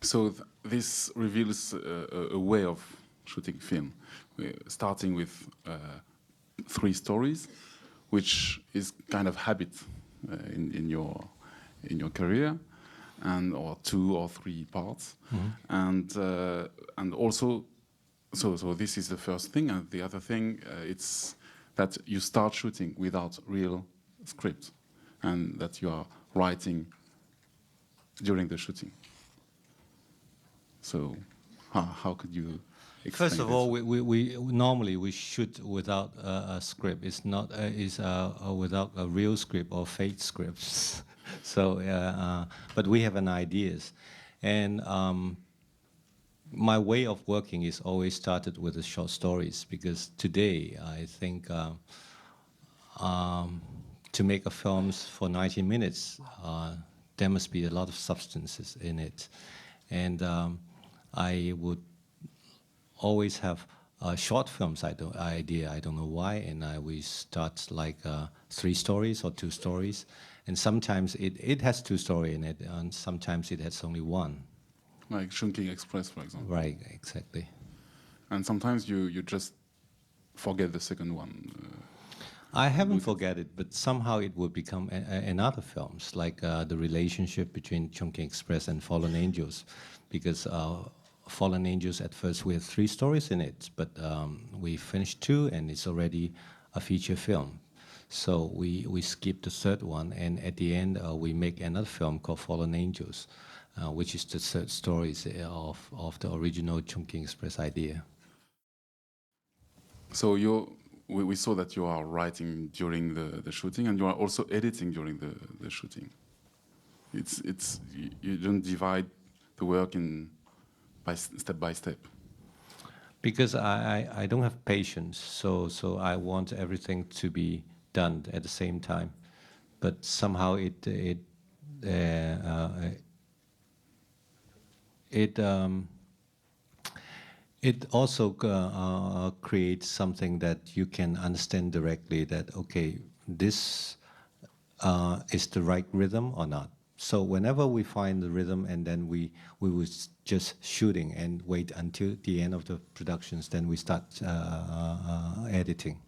So this reveals a way of shooting film, starting with 3 stories, which is kind of habit in your career, and or 2 or 3 parts, and also, so this is the first thing, and the other thing it's that you start shooting without real script, and that you are writing during the shooting. So, how could you explain First of this? all, we normally we shoot without a script. It's not without a real script or fake scripts. So, but we have an ideas, and my way of working is always started with the short stories, because today I think to make a films for 90 minutes, there must be a lot of substances in it, and I would always have short films idea. I don't know why, and we start like 3 stories or 2 stories, and sometimes it has 2 stories in it, and sometimes it has only 1. Like Chungking Express, for example. Right, exactly. And sometimes you just forget the second one. I haven't forget it, but somehow it will become in other films, like the relationship between Chungking Express and Fallen Angels, because Fallen Angels at first we had 3 stories in it, but we finished 2 and it's already a feature film. So we skipped the 3rd one, and at the end we make another film called Fallen Angels, which is the 3rd story of the original Chungking Express idea. So we saw that you are writing during the shooting, and you are also editing during the shooting. You don't divide the work step by step. Because I don't have patience, so I want everything to be done at the same time, but somehow it also creates something that you can understand directly, that okay, this is the right rhythm or not. So whenever we find the rhythm, and then we will just shooting and wait until the end of the productions, then we start editing.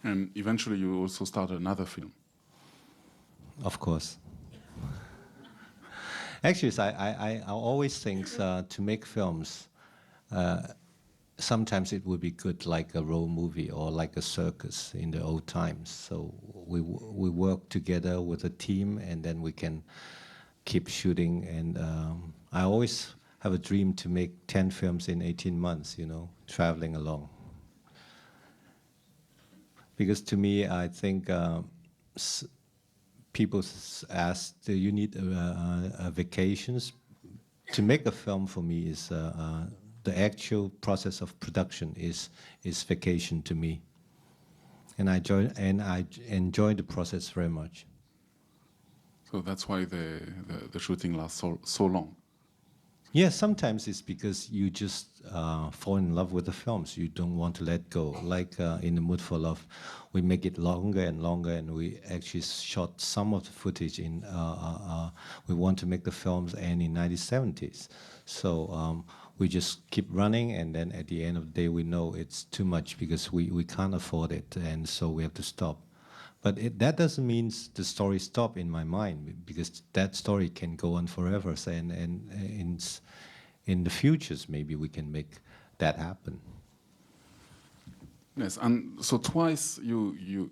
And eventually you also start another film. Of course. Actually, I always think to make films, sometimes it would be good like a road movie or like a circus in the old times. So we work together with a team, and then we can keep shooting. And I always have a dream to make 10 films in 18 months, traveling along. Because to me, I think people ask, do you need vacations? To make a film for me is the actual process of production is vacation to me, and I enjoy the process very much. So that's why the shooting lasts so long. Yes, sometimes it's because you just fall in love with the films. You don't want to let go. Like in The Mood for Love, we make it longer and longer, and we actually shot some of the footage in. We want to make the films end in 1970s, so we just keep running, and then at the end of the day, we know it's too much because we can't afford it, and so we have to stop. But that doesn't mean the story stop in my mind, because that story can go on forever. So, and in the futures, maybe we can make that happen. Yes, and so twice you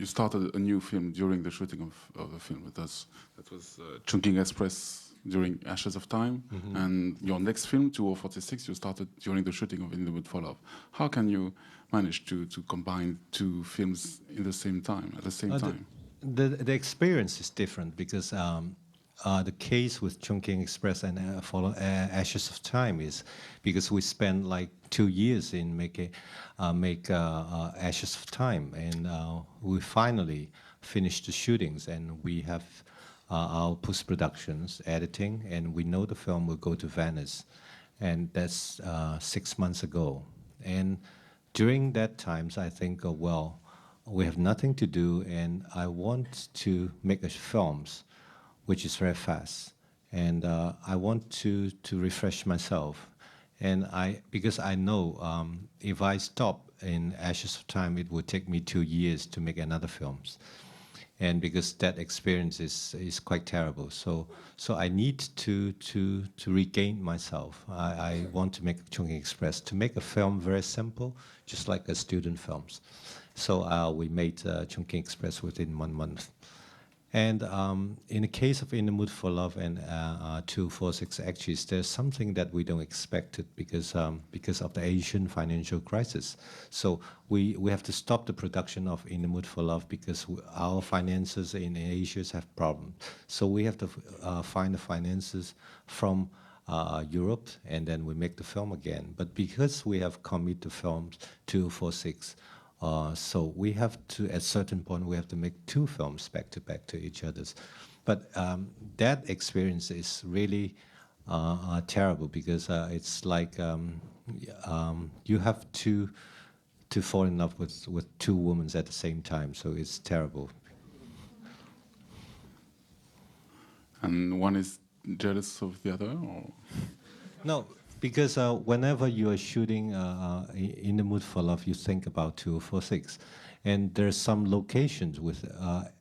started a new film during the shooting of the film. That was Chungking Express during Ashes of Time, and your next film, 2046, you started during the shooting of In the Mood for Love. How can you manage to combine 2 films at the same time? The experience is different, because the case with Chungking Express and Ashes of Time is because we spent like 2 years in make Ashes of Time, and we finally finished the shootings, and we have our post-productions, editing, and we know the film will go to Venice, and that's 6 months ago. And during that times, I think, well, we have nothing to do, and I want to make a films which is very fast. and I want to refresh myself. And because I know if I stop in Ashes of Time, it would take me 2 years to make another films. And because that experience is quite terrible, so I need to regain myself. I want to make Chungking Express, to make a film very simple, just like a student films. So we made Chungking Express within 1 month. And in the case of In the Mood for Love and 246 actually, there's something that we don't expect it because of the Asian financial crisis. So we have to stop the production of In the Mood for Love because our finances in Asia have problems. So we have to find the finances from Europe, and then we make the film again. But because we have committed the films 246, so we have to, at a certain point, we have to make 2 films back to each others. But that experience is really terrible because it's like you have to fall in love with 2 women at the same time. So it's terrible. And one is jealous of the other, or? No, because whenever you are shooting In the Mood for Love, you think about 246. And there's some locations with,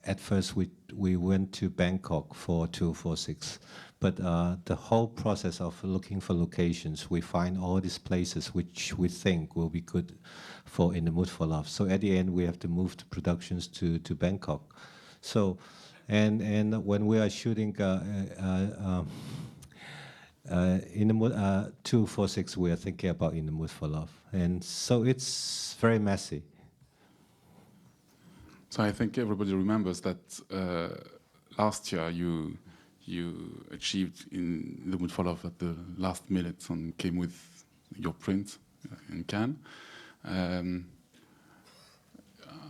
at first we went to Bangkok for 246. But the whole process of looking for locations, we find all these places which we think will be good for In the Mood for Love. So at the end, we have to move the productions to Bangkok. So, and when we are shooting In the Mood 246, we are thinking about In the Mood for Love, and so it's very messy. So I think everybody remembers that last year you achieved In the Mood for Love at the last minute and came with your print in Cannes.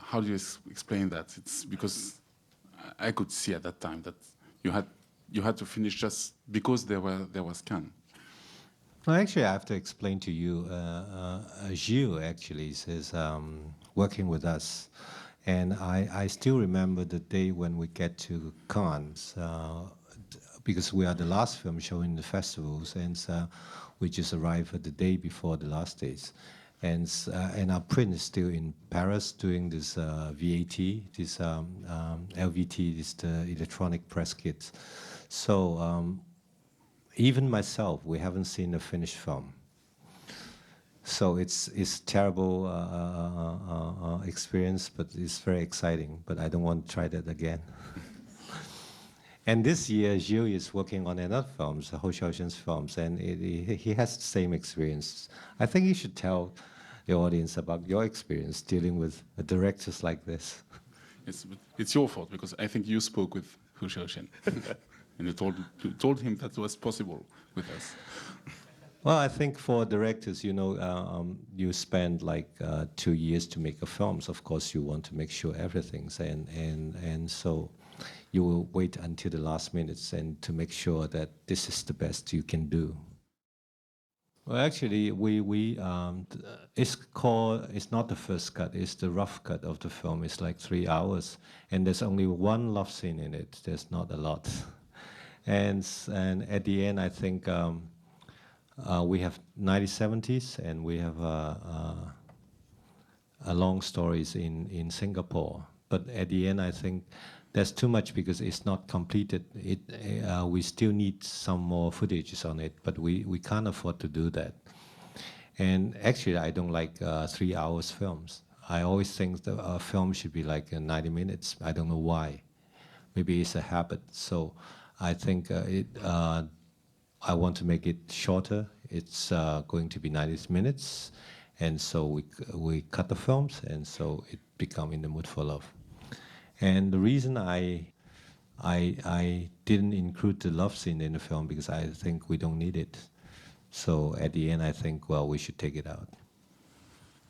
How do you explain that? It's because I could see at that time that you had to finish just because there was Cannes. Well, actually, I have to explain to you. Gilles actually is working with us, and I still remember the day when we get to Cannes, because we are the last film showing the festivals, and we just arrived at the day before the last days. And our print is still in Paris doing this VAT, this LVT, this the electronic press kits. So even myself, we haven't seen a finished film. So it's terrible experience, but it's very exciting. But I don't want to try that again. And this year, Gilles is working on another film, Ho Xiaoxian's films, and he has the same experience. I think you should tell the audience about your experience dealing with directors like this. It's your fault, because I think you spoke with Ho Xiaoxian, and you told him that was possible with us. Well, I think for directors, you know, you spend like 2 years to make a film. So of course, you want to make sure everything's, and so you will wait until the last minutes and to make sure that this is the best you can do. Well, actually, it's not the first cut, it's the rough cut of the film. It's like 3 hours, and there's only one love scene in it. There's not a lot. And at the end, I think we have 1970s, and we have a long stories in Singapore. But at the end, I think that's too much because it's not completed. We still need some more footages on it, but we can't afford to do that. And actually, I don't like 3 hours films. I always think that a film should be like 90 minutes. I don't know why. Maybe it's a habit. So I think I want to make it shorter. It's going to be 90 minutes, and so we cut the films, and so it become In the Mood for Love. And the reason I didn't include the love scene in the film because I think we don't need it. So at the end, I think, well, we should take it out.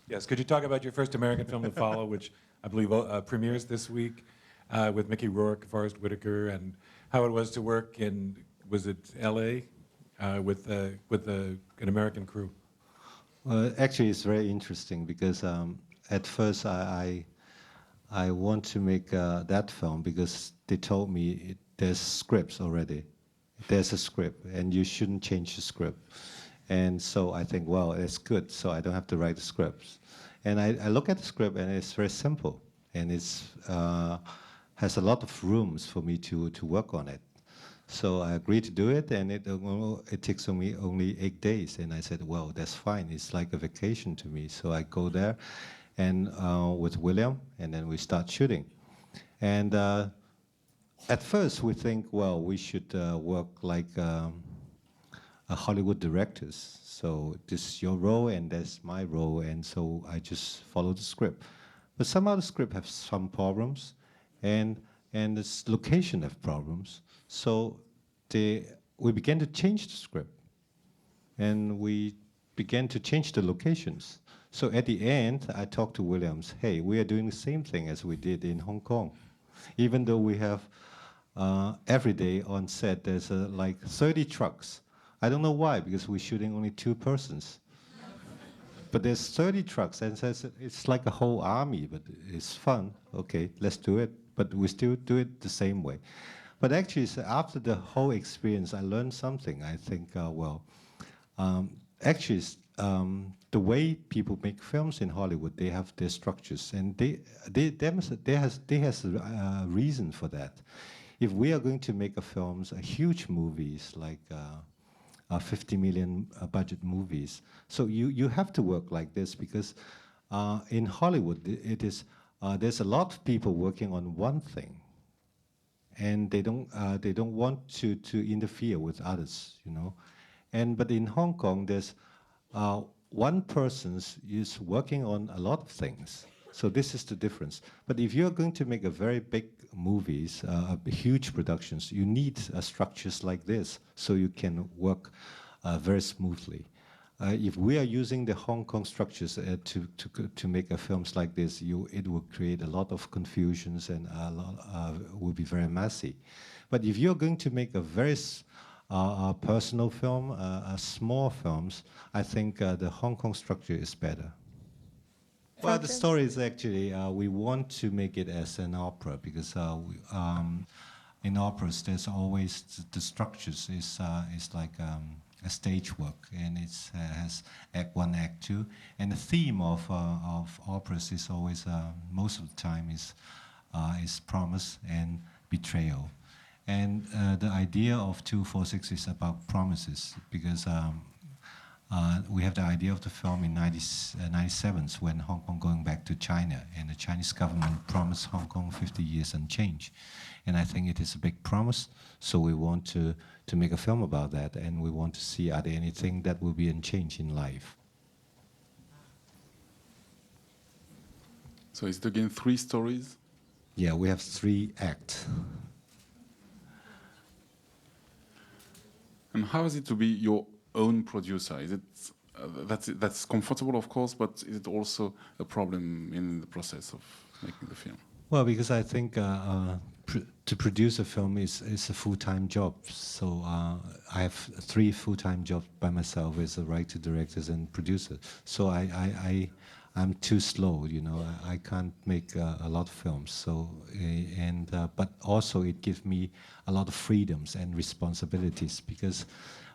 Yes, could you talk about your first American film to follow, which I believe premieres this week, with Mickey Rourke, Forrest Whitaker, and how it was to work in, was it L.A., with an American crew? Actually, it's very interesting because at first I want to make that film because they told me there's scripts already, there's a script, and you shouldn't change the script. And so I think, well, it's good, so I don't have to write the scripts. And I look at the script, and it's very simple, and it's has a lot of rooms for me to work on it. So I agreed to do it, and it takes me only 8 days. And I said, well, that's fine. It's like a vacation to me. So I go there, and with William, and then we start shooting. And at first, we think, well, we should work like Hollywood directors. So this is your role, and that's my role, and so I just follow the script. But somehow the script has some problems, and this location have problems. So we began to change the script, and we began to change the locations. So at the end, I talked to Williams, hey, we are doing the same thing as we did in Hong Kong. Even though we have every day on set, there's like 30 trucks. I don't know why, because we're shooting only 2 persons. But there's 30 trucks, and it's like a whole army, but it's fun. Okay, let's do it. But we still do it the same way. But actually, so after the whole experience, I learned something. I think, actually, the way people make films in Hollywood, they have their structures, and there has a reason for that. If we are going to make a huge movies like 50 million budget movies, so you have to work like this, because in Hollywood there's a lot of people working on one thing, and they don't want to interfere with others, you know. But in Hong Kong, there's one person is working on a lot of things. So this is the difference. But if you're going to make a very big movies, huge productions, you need structures like this so you can work very smoothly. If we are using the Hong Kong structures to make films like this, it will create a lot of confusions, and will be very messy. But if you're going to make a very personal film, small films, I think the Hong Kong structure is better. Well, the story is actually, we want to make it as an opera, because in operas there's always the structures is like a stage work, and it has Act 1, Act 2, and the theme of operas is always most of the time is promise and betrayal. And the idea of 246 is about promises, because we have the idea of the film in 97 when Hong Kong going back to China, and the Chinese government promised Hong Kong 50 years unchanged. And I think it is a big promise, so we want to make a film about that, and we want to see are there anything that will be unchanged in life. So is it again 3 stories? Yeah, we have 3 acts. And how is it to be your own producer? Is it that's comfortable, of course, but is it also a problem in the process of making the film? Well, because I think to produce a film is a full-time job. So I have 3 full-time jobs by myself as a writer, director, and producer. So I'm too slow, you know. I can't make a lot of films. So but also it gives me a lot of freedoms and responsibilities, because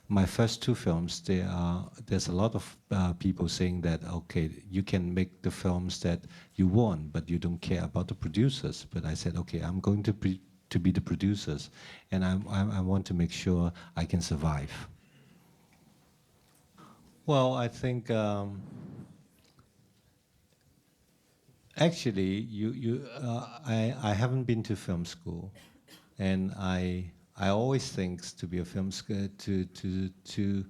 my first 2 films, there's a lot of people saying that, okay, you can make the films that you want, but you don't care about the producers. But I said, okay, I'm going to be the producers, and I want to make sure I can survive. Well, I think actually, I haven't been to film school, and I always think to be a film school, to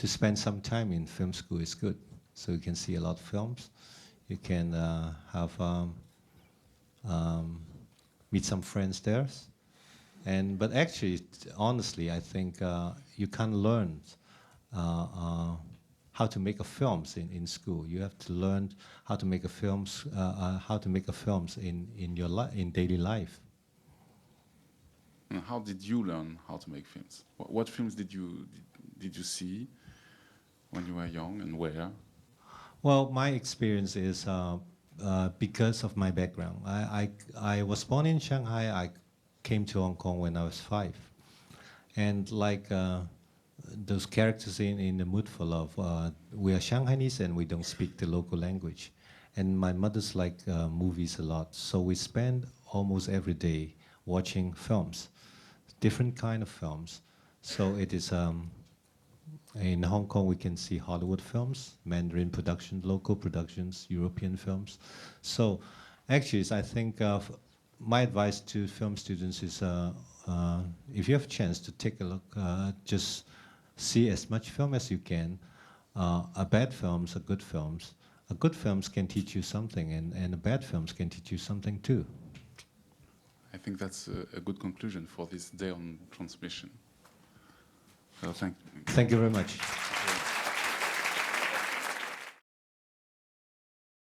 spend some time in film school is good. So you can see a lot of films, you can meet some friends there, but actually, honestly, I think you can't learn how to make a films in school. You have to learn how to make a films in daily life. And how did you learn how to make films? What films did you see when you were young, and where? Well, my experience is because of my background. I was born in Shanghai. I came to Hong Kong when I was 5, And like those characters in The Mood for Love, we are Shanghainese and we don't speak the local language. And my mother's like movies a lot, so we spend almost every day watching films, different kind of films. So it is, in Hong Kong we can see Hollywood films, Mandarin production, local productions, European films. So actually I think my advice to film students is if you have a chance to take a look, just see as much film as you can. Bad films are good films. Good films can teach you something, and bad films can teach you something too. I think that's a good conclusion for this day on transmission. So thank you. Thank you very much.